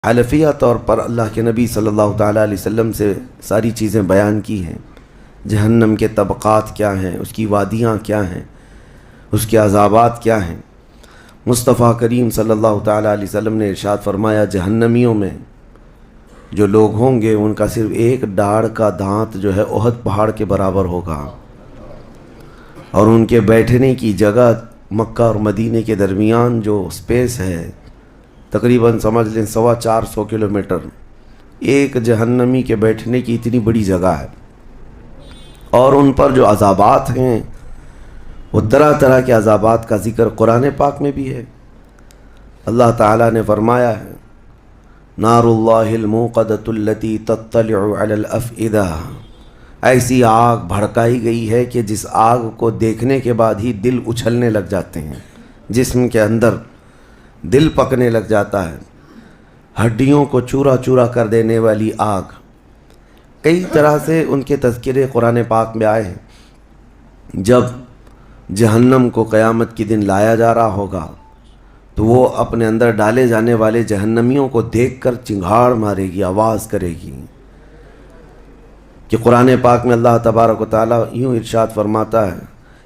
حلفیہ طور پر اللہ کے نبی صلی اللہ تعالیٰ علیہ وسلم سے ساری چیزیں بیان کی ہیں۔ جہنم کے طبقات کیا ہیں، اس کی وادیاں کیا ہیں، اس کے عذابات کیا ہیں۔ مصطفیٰ کریم صلی اللہ تعالیٰ علیہ وسلم نے ارشاد فرمایا، جہنمیوں میں جو لوگ ہوں گے ان کا صرف ایک ڈاڑھ کا دانت جو ہے احد پہاڑ کے برابر ہوگا، اور ان کے بیٹھنے کی جگہ مکہ اور مدینے کے درمیان جو سپیس ہے تقریباً سمجھ لیں 450 کلومیٹر، ایک جہنمی کے بیٹھنے کی اتنی بڑی جگہ ہے۔ اور ان پر جو عذابات ہیں وہ طرح طرح کے عذابات کا ذکر قرآن پاک میں بھی ہے۔ اللہ تعالیٰ نے فرمایا ہے، نار اللہ الموقدۃ التی تطلع علی الافئدہ، ایسی آگ بھڑکائی گئی ہے کہ جس آگ کو دیکھنے کے بعد ہی دل اچھلنے لگ جاتے ہیں، جسم کے اندر دل پکنے لگ جاتا ہے، ہڈیوں کو چورا چورا کر دینے والی آگ۔ کئی طرح سے ان کے تذکرے قرآن پاک میں آئے ہیں۔ جب جہنم کو قیامت کے دن لایا جا رہا ہوگا تو وہ اپنے اندر ڈالے جانے والے جہنمیوں کو دیکھ کر چنگھاڑ مارے گی، آواز کرے گی کہ قرآن پاک میں اللہ تبارک و تعالیٰ یوں ارشاد فرماتا ہے،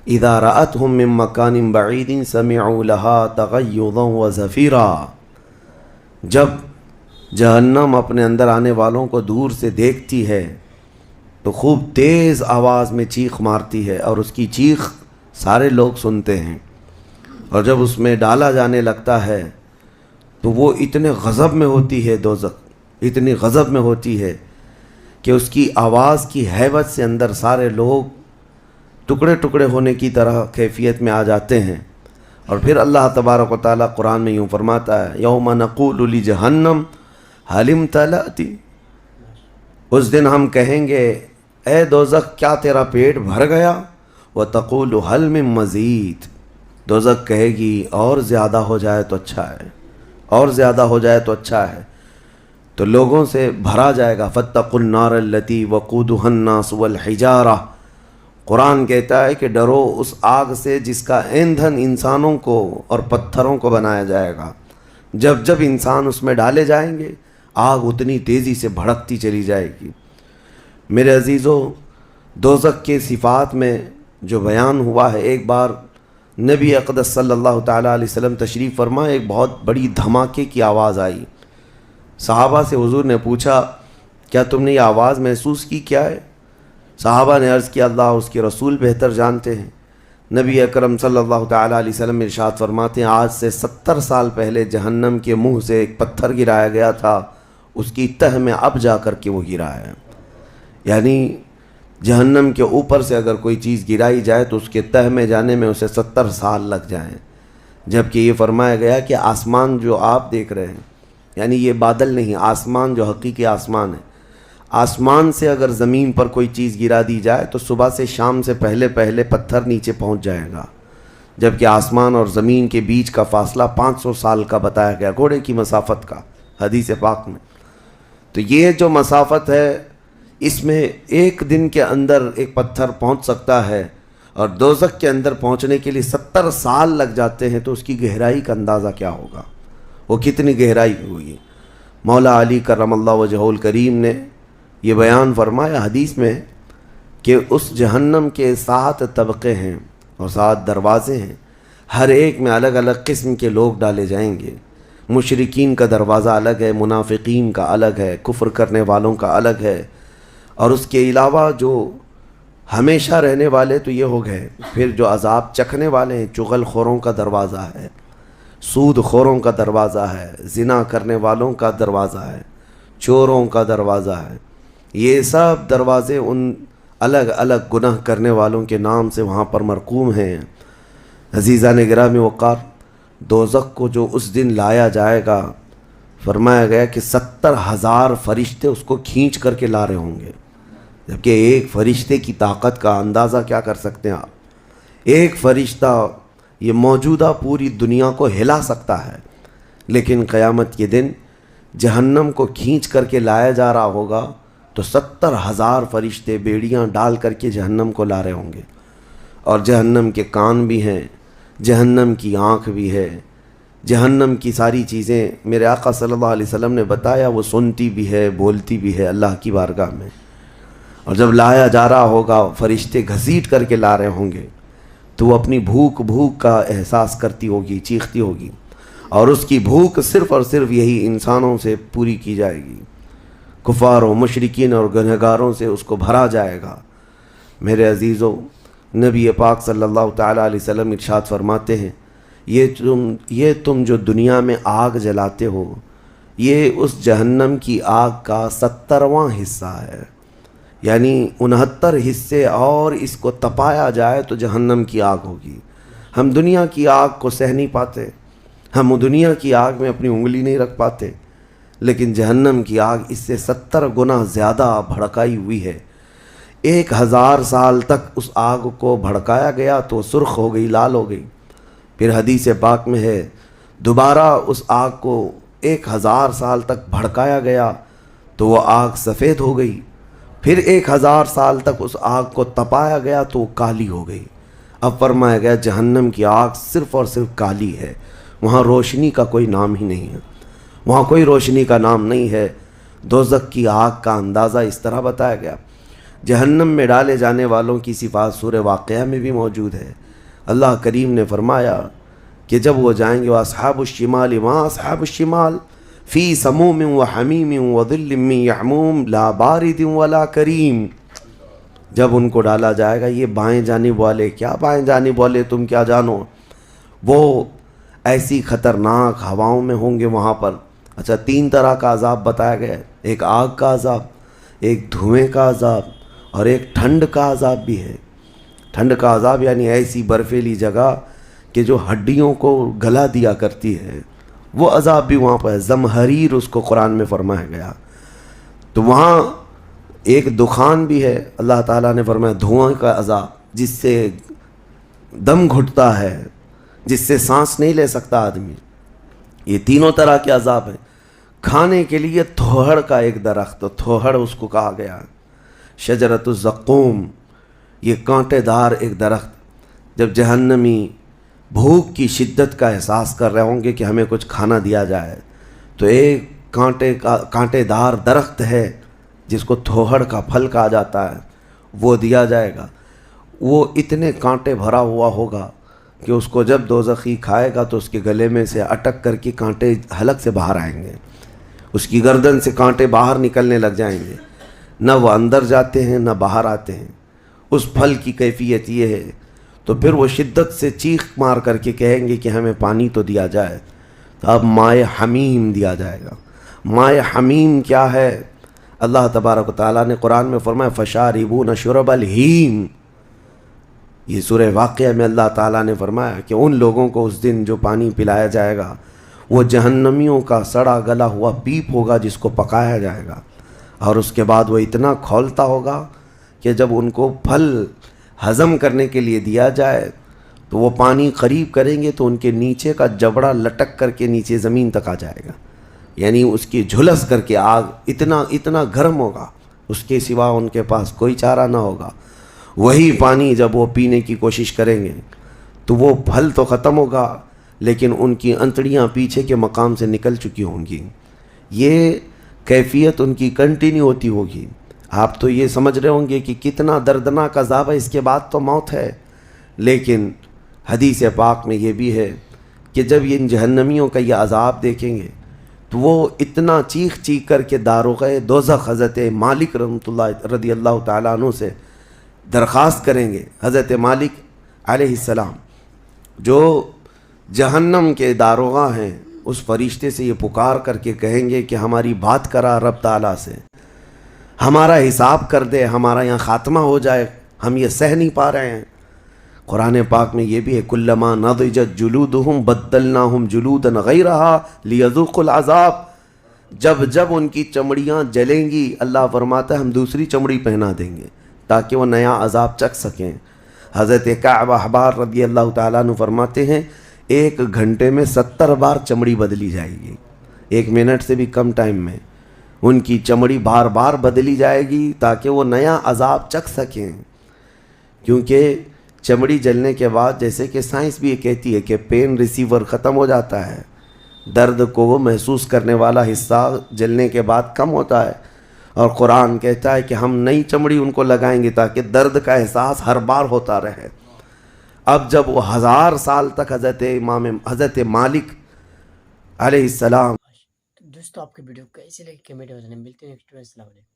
اذا رأتهم من مکان بعید سمعوا لها تغیظا وزفیرا، جب جہنم اپنے اندر آنے والوں کو دور سے دیکھتی ہے تو خوب تیز آواز میں چیخ مارتی ہے، اور اس کی چیخ سارے لوگ سنتے ہیں۔ اور جب اس میں ڈالا جانے لگتا ہے تو وہ اتنے غضب میں ہوتی ہے، دوزخ اتنی غضب میں ہوتی ہے کہ اس کی آواز کی ہیبت سے اندر سارے لوگ ٹکڑے ٹکڑے ہونے کی طرح کیفیت میں آ جاتے ہیں۔ اور پھر اللہ تبارک و تعالیٰ قرآن میں یوں فرماتا ہے، یوم نقول لجہنم هل امتلأت، اس دن ہم کہیں گے اے دوزخ کیا تیرا پیٹ بھر گیا، وتقول هل من مزید، دوزخ کہے گی اور زیادہ ہو جائے تو اچھا ہے، اور زیادہ ہو جائے تو اچھا ہے۔ تو لوگوں سے بھرا جائے گا، فاتقوا النار التي وقودها الناس والحجارہ، قرآن کہتا ہے کہ ڈرو اس آگ سے جس کا ایندھن انسانوں کو اور پتھروں کو بنایا جائے گا۔ جب جب انسان اس میں ڈالے جائیں گے آگ اتنی تیزی سے بھڑکتی چلی جائے گی۔ میرے عزیزو، دوزخ کے صفات میں جو بیان ہوا ہے، ایک بار نبی اقدس صلی اللہ تعالیٰ علیہ وسلم تشریف فرما، ایک بہت بڑی دھماکے کی آواز آئی۔ صحابہ سے حضور نے پوچھا، کیا تم نے یہ آواز محسوس کی، کیا ہے؟ صحابہ نے عرض کیا، اللہ اس کے رسول بہتر جانتے ہیں۔ نبی اکرم صلی اللہ تعالیٰ علیہ وسلم ارشاد فرماتے ہیں، آج سے 70 سال پہلے جہنم کے منہ سے ایک پتھر گرایا گیا تھا، اس کی تہ میں اب جا کر کے وہ گرا ہے۔ یعنی جہنم کے اوپر سے اگر کوئی چیز گرائی جائے تو اس کے تہ میں جانے میں اسے 70 سال لگ جائیں۔ جبکہ یہ فرمایا گیا کہ آسمان جو آپ دیکھ رہے ہیں، یعنی یہ بادل نہیں، آسمان جو حقیقی آسمان ہے، آسمان سے اگر زمین پر کوئی چیز گرا دی جائے تو صبح سے شام سے پہلے پہلے پتھر نیچے پہنچ جائے گا، جبکہ آسمان اور زمین کے بیچ کا فاصلہ 500 سال کا بتایا گیا، گھوڑے کی مسافت کا، حدیث پاک میں۔ تو یہ جو مسافت ہے اس میں ایک دن کے اندر ایک پتھر پہنچ سکتا ہے، اور دوزخ کے اندر پہنچنے کے لیے 70 سال لگ جاتے ہیں، تو اس کی گہرائی کا اندازہ کیا ہوگا، وہ کتنی گہرائی ہوئی۔ مولا علی کرم اللہ وجہہ الکریم نے یہ بیان فرمایا حدیث میں کہ اس جہنم کے 7 طبقے ہیں اور 7 دروازے ہیں، ہر ایک میں الگ الگ قسم کے لوگ ڈالے جائیں گے۔ مشرکین کا دروازہ الگ ہے، منافقین کا الگ ہے، کفر کرنے والوں کا الگ ہے، اور اس کے علاوہ جو ہمیشہ رہنے والے تو یہ ہو گئے، پھر جو عذاب چکھنے والے ہیں، چغل خوروں کا دروازہ ہے، سود خوروں کا دروازہ ہے، زنا کرنے والوں کا دروازہ ہے، چوروں کا دروازہ ہے۔ یہ سب دروازے ان الگ الگ گناہ کرنے والوں کے نام سے وہاں پر مرقوم ہیں۔ عزیزان گرامی وقار، دوزخ کو جو اس دن لایا جائے گا، فرمایا گیا کہ 70,000 فرشتے اس کو کھینچ کر کے لا رہے ہوں گے، جبکہ ایک فرشتے کی طاقت کا اندازہ کیا کر سکتے ہیں آپ؟ ایک فرشتہ یہ موجودہ پوری دنیا کو ہلا سکتا ہے، لیکن قیامت کے دن جہنم کو کھینچ کر کے لایا جا رہا ہوگا تو 70,000 فرشتے بیڑیاں ڈال کر کے جہنم کو لا رہے ہوں گے، اور جہنم کے کان بھی ہیں، جہنم کی آنکھ بھی ہے، جہنم کی ساری چیزیں میرے آقا صلی اللہ علیہ وسلم نے بتایا، وہ سنتی بھی ہے، بولتی بھی ہے اللہ کی بارگاہ میں، اور جب لایا جا رہا ہوگا فرشتے گھسیٹ کر کے لا رہے ہوں گے تو وہ اپنی بھوک کا احساس کرتی ہوگی، چیختی ہوگی، اور اس کی بھوک صرف اور صرف یہی انسانوں سے پوری کی جائے گی، کفاروں، مشرکین اور گنہگاروں سے اس کو بھرا جائے گا۔ میرے عزیزو، نبی پاک صلی اللہ تعالیٰ علیہ وسلم ارشاد فرماتے ہیں، یہ تم جو دنیا میں آگ جلاتے ہو، یہ اس جہنم کی آگ کا 70واں حصہ ہے، یعنی 69 حصے اور اس کو تپایا جائے تو جہنم کی آگ ہوگی۔ ہم دنیا کی آگ کو سہ نہیں پاتے، ہم دنیا کی آگ میں اپنی انگلی نہیں رکھ پاتے، لیکن جہنم کی آگ اس سے 70 گنا زیادہ بھڑکائی ہوئی ہے۔ 1000 سال تک اس آگ کو بھڑکایا گیا تو سرخ ہو گئی، لال ہو گئی، پھر حدیث پاک میں ہے دوبارہ اس آگ کو 1000 سال تک بھڑکایا گیا تو وہ آگ سفید ہو گئی، پھر 1000 سال تک اس آگ کو تپایا گیا تو وہ کالی ہو گئی۔ اب فرمایا گیا جہنم کی آگ صرف اور صرف کالی ہے، وہاں روشنی کا کوئی نام ہی نہیں ہے، وہاں کوئی روشنی کا نام نہیں ہے۔ دوزخ کی آگ کا اندازہ اس طرح بتایا گیا۔ جہنم میں ڈالے جانے والوں کی صفات سورہ واقعہ میں بھی موجود ہے۔ اللہ کریم نے فرمایا کہ جب وہ جائیں گے اصحاب الشمال ما اصحاب الشمال فی سموم و حمیم و ظل من یحموم لا بارد ولا کریم، جب ان کو ڈالا جائے گا، یہ بائیں جانب والے، کیا بائیں جانب والے تم کیا جانو، وہ ایسی خطرناک ہواؤں میں ہوں گے وہاں پر۔ اچھا، 3 طرح کا عذاب بتایا گیا ہے، ایک آگ کا عذاب، ایک دھوئیں کا عذاب، اور ایک ٹھنڈ کا عذاب بھی ہے۔ ٹھنڈ کا عذاب یعنی ایسی برفیلی جگہ کہ جو ہڈیوں کو گلا دیا کرتی ہے، وہ عذاب بھی وہاں پر ہے۔ زمہریر اس کو قرآن میں فرمایا گیا۔ تو وہاں ایک دخان بھی ہے، اللہ تعالیٰ نے فرمایا دھواں کا عذاب، جس سے دم گھٹتا ہے، جس سے سانس نہیں لے سکتا آدمی۔ یہ تینوں طرح کے عذاب ہیں۔ کھانے کے لیے تھوہڑ کا ایک درخت، تھوہڑ اس کو کہا گیا، شجرۃ الزقوم، یہ کانٹے دار ایک درخت۔ جب جہنمی بھوک کی شدت کا احساس کر رہے ہوں گے کہ ہمیں کچھ کھانا دیا جائے، تو ایک کانٹے دار درخت ہے جس کو تھوہڑ کا پھل کہا جاتا ہے، وہ دیا جائے گا۔ وہ اتنے کانٹے بھرا ہوا ہوگا کہ اس کو جب دوزخی کھائے گا تو اس کے گلے میں سے اٹک کر کے کانٹے حلق سے باہر آئیں گے، اس کی گردن سے کانٹے باہر نکلنے لگ جائیں گے، نہ وہ اندر جاتے ہیں نہ باہر آتے ہیں۔ اس پھل کی کیفیت یہ ہے، تو پھر وہ شدت سے چیخ مار کر کے کہیں گے کہ ہمیں پانی تو دیا جائے، تو اب مائع حمیم دیا جائے گا۔ مائع حمیم کیا ہے؟ اللہ تبارک و تعالیٰ نے قرآن میں فرمایا فشاربون شرب الہیم۔ یہ سورہ واقعہ میں اللہ تعالیٰ نے فرمایا کہ ان لوگوں کو اس دن جو پانی پلایا جائے گا وہ جہنمیوں کا سڑا گلا ہوا پیپ ہوگا جس کو پکایا جائے گا، اور اس کے بعد وہ اتنا کھولتا ہوگا کہ جب ان کو پھل ہضم کرنے کے لیے دیا جائے تو وہ پانی قریب کریں گے تو ان کے نیچے کا جبڑا لٹک کر کے نیچے زمین تک آ جائے گا، یعنی اس کی جھلس کر کے آگ اتنا گرم ہوگا، اس کے سوا ان کے پاس کوئی چارہ نہ ہوگا۔ وہی پانی جب وہ پینے کی کوشش کریں گے تو وہ پھل تو ختم ہوگا لیکن ان کی انتڑیاں پیچھے کے مقام سے نکل چکی ہوں گی۔ یہ کیفیت ان کی کنٹینیو ہوتی ہوگی۔ آپ تو یہ سمجھ رہے ہوں گے کہ کتنا دردناک عذاب ہے، اس کے بعد تو موت ہے، لیکن حدیث پاک میں یہ بھی ہے کہ جب یہ ان جہنمیوں کا یہ عذاب دیکھیں گے تو وہ اتنا چیخ کر کے داروغ دوزخ حضرت مالک رضی اللہ تعالیٰ عنہ سے درخواست کریں گے۔ حضرت مالک علیہ السلام جو جہنم کے داروغہ ہیں، اس فرشتے سے یہ پکار کر کے کہیں گے کہ ہماری بات کرا رب تعالیٰ سے، ہمارا حساب کر دے، ہمارا یہاں خاتمہ ہو جائے، ہم یہ سہ نہیں پا رہے ہیں۔ قرآن پاک میں یہ بھی ہے کلما نضجت جلودہم بدلناہم جلودا غیرہا لیذوقوا العذاب، جب ان کی چمڑیاں جلیں گی اللہ فرماتا ہے ہم دوسری چمڑی پہنا دیں گے تاکہ وہ نیا عذاب چکھ سکیں۔ حضرت کعب احبار رضی اللہ تعالیٰ عنہ فرماتے ہیں 1 گھنٹے میں 70 بار چمڑی بدلی جائے گی، 1 منٹ سے بھی کم ٹائم میں ان کی چمڑی بار بار بدلی جائے گی تاکہ وہ نیا عذاب چکھ سکیں۔ کیونکہ چمڑی جلنے کے بعد جیسے کہ سائنس بھی یہ کہتی ہے کہ پین ریسیور ختم ہو جاتا ہے، درد کو وہ محسوس کرنے والا حصہ جلنے کے بعد کم ہوتا ہے، اور قرآن کہتا ہے کہ ہم نئی چمڑی ان کو لگائیں گے تاکہ درد کا احساس ہر بار ہوتا رہے۔ اب جب وہ 1000 سال تک حضرت مالک علیہ السلام دوستو آپ کی ویڈیو کیسی لگی کمنٹ میں بتائیں۔ ملتے ہیں نیکسٹ ویڈیو میں۔ السلام علیکم۔